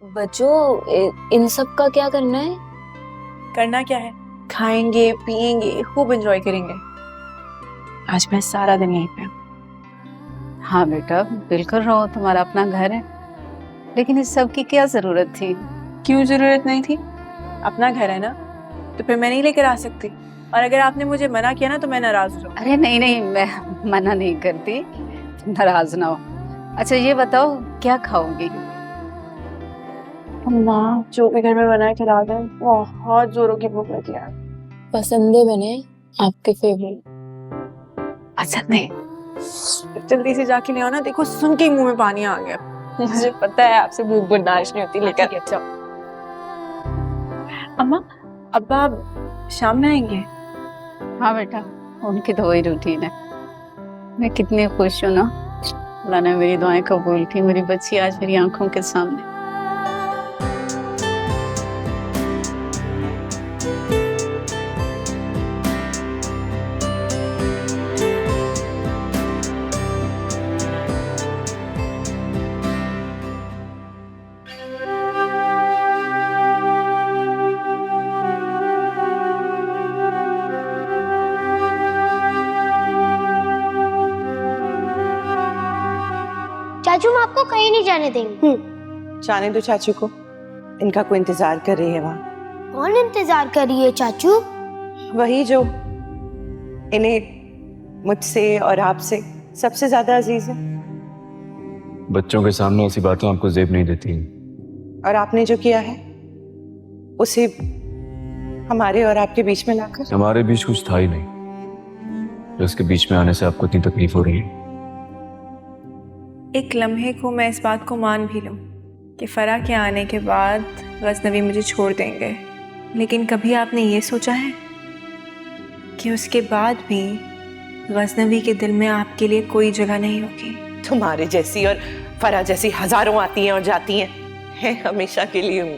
बच्चों इन सब का क्या करना है? करना क्या है, खाएंगे पिएंगे खूब एंजॉय करेंगे। आज मैं सारा दिन यहीं पे हूँ। हाँ बेटा बिल्कुल रहो, तुम्हारा अपना घर है, लेकिन इस सब की क्या जरूरत थी? क्यों जरूरत नहीं थी? अपना घर है ना, तो फिर मैं नहीं लेकर आ सकती। और अगर आपने मुझे मना किया ना तो मैं नाराज हो जाऊंगी। अरे नहीं नहीं, मैं मना नहीं करती, तुम नाराज ना हो। अच्छा ये बताओ क्या खाओगी? अम्मा जो भी घर में बना के खिला दें, बहुत जोरों की भूख लगी है। पसंदे बने आपके फेवरेट। अच्छा नहीं, जल्दी से जाके ले आओ ना, देखो सुन के ही मुंह में पानी आ गया। मुझे पता है आपसे भूख बर्दाश्त नहीं होती, लेकर अच्छा। अम्मा अब्बा शाम में आएंगे? हाँ बेटा, उनकी तो वही रूटीन है। मैं कितनी खुश हूँ ना, अल्लाह ने मेरी दुआएं कबूल की, मेरी बच्ची आज मेरी आंखों के सामने। चाचू हम आपको कहीं नहीं जाने देंगे। जाने दो चाचू को, इनका कोई इंतजार कर रही है वहाँ। कौन इंतजार कर रही है चाचू? वही जो इन्हें मुझसे और आपसे सबसे ज्यादा अजीज है। बच्चों के सामने ऐसी बातें आपको जेब नहीं देती। और आपने जो किया है उसे हमारे और आपके बीच में लाकर। हमारे बीच कुछ था ही नहीं, जो उसके बीच में आने से आपको इतनी तकलीफ हो रही है। एक लम्हे को मैं इस बात को मान भी लूं कि फरा के आने के बाद गजनवी मुझे छोड़ देंगे, लेकिन कभी आपने ये सोचा है कि उसके बाद भी गजनवी के दिल में आपके लिए कोई जगह नहीं होगी? तुम्हारे जैसी और फरा जैसी हजारों आती हैं और जाती हैं, है हमेशा के लिए हूँ।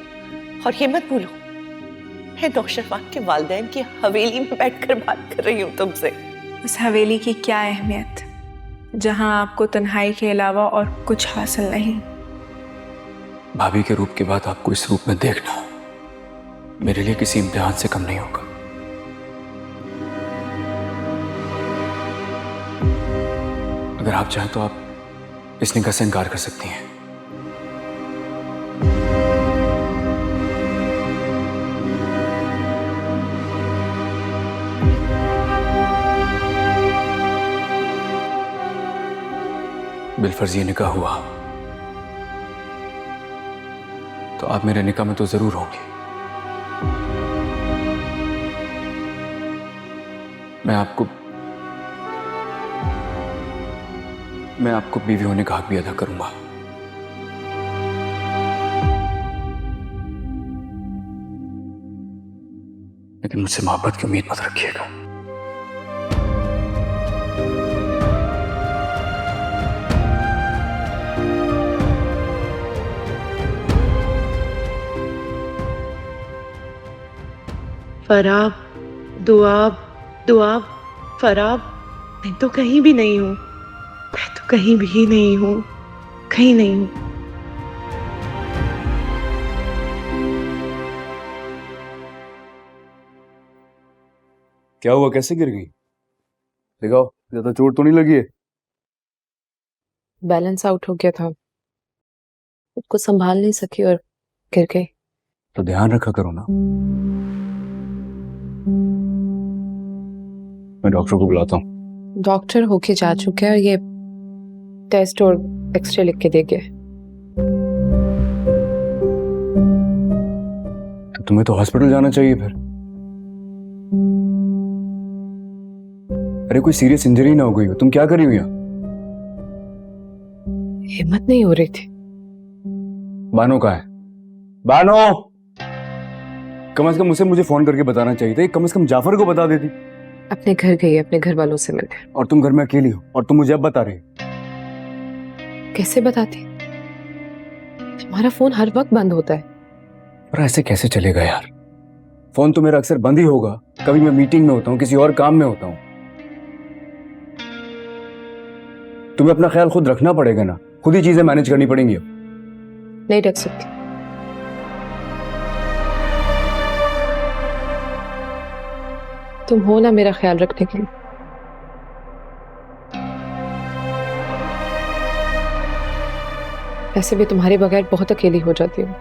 और ये मत भूलो, मैं नौशरवान के वालिदैन की हवेली में बैठकर बात कर रही हूँ तुमसे। उस हवेली की क्या अहमियत जहां आपको तन्हाई के अलावा और कुछ हासिल नहीं। भाभी के रूप के बाद आपको इस रूप में देखना मेरे लिए किसी इम्तिहान से कम नहीं होगा। अगर आप चाहें तो आप इस निगाह से इनकार कर सकती हैं। बिलफर्ज ये निकाह हुआ तो आप मेरे निकाह में तो जरूर होंगी। मैं आपको बीवी होने का हक भी अदा करूंगा। लेकिन मुझसे मोहब्बत की उम्मीद मत रखिएगा। फराब, दुआब, दुआब, फराब, मैं तो कहीं भी नहीं हूँ, मैं तो कहीं भी नहीं हूँ, कहीं नहीं हूँ। क्या हुआ, कैसे गिर गई? दिखाओ, ज्यादा चोट तो नहीं लगी है? बैलेंस आउट हो गया था, खुद को संभाल नहीं सकी और गिर गई। तो ध्यान रखा करो ना। मैं डॉक्टर को बुलाता हूँ। डॉक्टर होके जा चुके हैं, ये टेस्ट और एक्सरे लिख के दे गए। तो तुम्हें तो हॉस्पिटल जाना चाहिए फिर। अरे कोई सीरियस इंजरी ना हो गई हो, तुम क्या कर रही हो यहाँ? हिम्मत नहीं हो रही थी। बानो कहाँ है? बानो! कम से कम उसे मुझे फोन करके बताना चाहिए था, कम से कम जाफर को बता देती। अपने घर गई, अपने घर वालों से मिलने। और तुम घर में अकेली हो और तुम मुझे अब बता रही हो? कैसे बताती? तुम्हारा फोन हर वक्त बंद होता है। पर ऐसे कैसे चलेगा यार? फोन तो मेरा अक्सर बंद ही होगा, कभी मैं मीटिंग में होता हूँ, किसी और काम में होता हूँ। तुम्हें अपना ख्याल खुद रखना पड़ेगा ना, खुद ही चीजें मैनेज करनी पड़ेंगी अब। नहीं रख सकती, तुम हो ना मेरा ख्याल रखने के लिए। वैसे भी तुम्हारे बगैर बहुत अकेली हो जाती हूँ।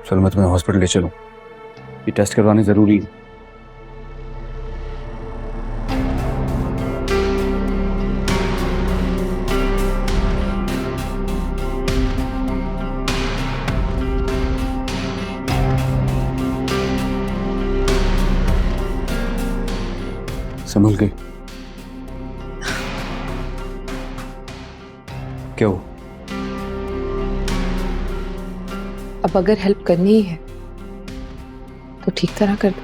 चलो मैं तुम्हें हॉस्पिटल ले चलूं, ये टेस्ट करवाने जरूरी है। संभल के। क्या हो? अब अगर हेल्प करनी ही है तो ठीक तरह कर दो।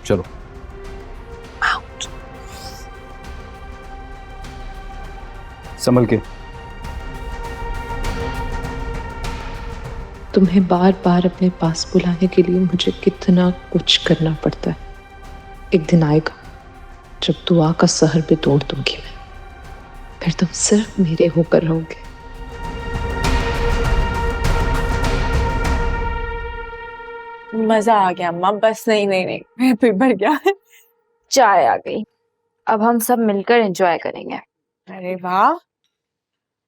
चलो। संभल के। तुम्हें बार बार अपने पास बुलाने के लिए मुझे कितना कुछ करना पड़ता है। एक दिन आएगा जब दुआ का सहर भी तोड़ दूंगी मैं, फिर तुम सिर्फ मेरे होकर रहोगे। मजा आ गया अम्मा, बस नहीं नहीं नहीं, मैं फिर भर गया। चाय आ गई, अब हम सब मिलकर एंजॉय करेंगे। अरे वाह,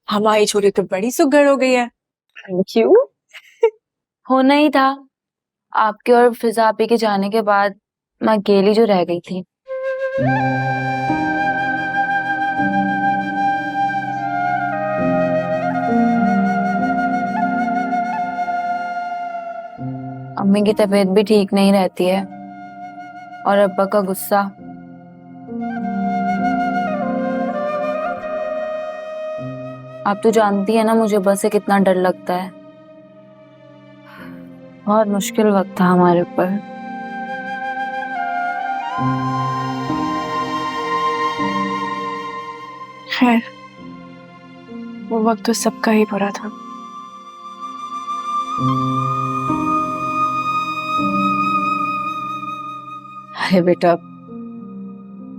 हमारी छोरी तो बड़ी सुघड़ हो गई है। Thank you. होना ही था, आपके और फिजा आपी के जाने के बाद मैं अकेली जो रह गई थी। अम्मी की तबीयत भी ठीक नहीं रहती है और अब्बा का गुस्सा। आप तो जानती है ना मुझे बस से कितना डर लगता है। बहुत मुश्किल वक्त था हमारे ऊपर। खैर, वो वक्त तो सबका ही बुरा था। अरे बेटा,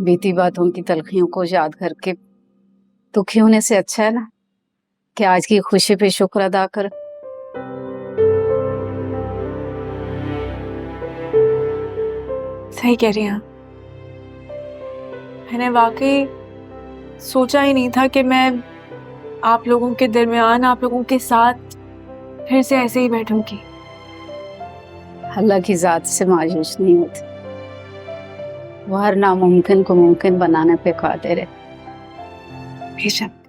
बीती बातों की तलखियों को याद करके दुखी होने से अच्छा है ना कि आज की खुशी पे शुक्र अदा कर। सही कह रही हैं। मैंने वाकई सोचा ही नहीं था कि मैं आप लोगों के दरमियान, आप लोगों के साथ फिर से ऐसे ही बैठूंगी। अल्लाह की जात से मायूस नहीं होती, वो हर नामुमकिन को मुमकिन बनाने पे कादिर है। बेशक।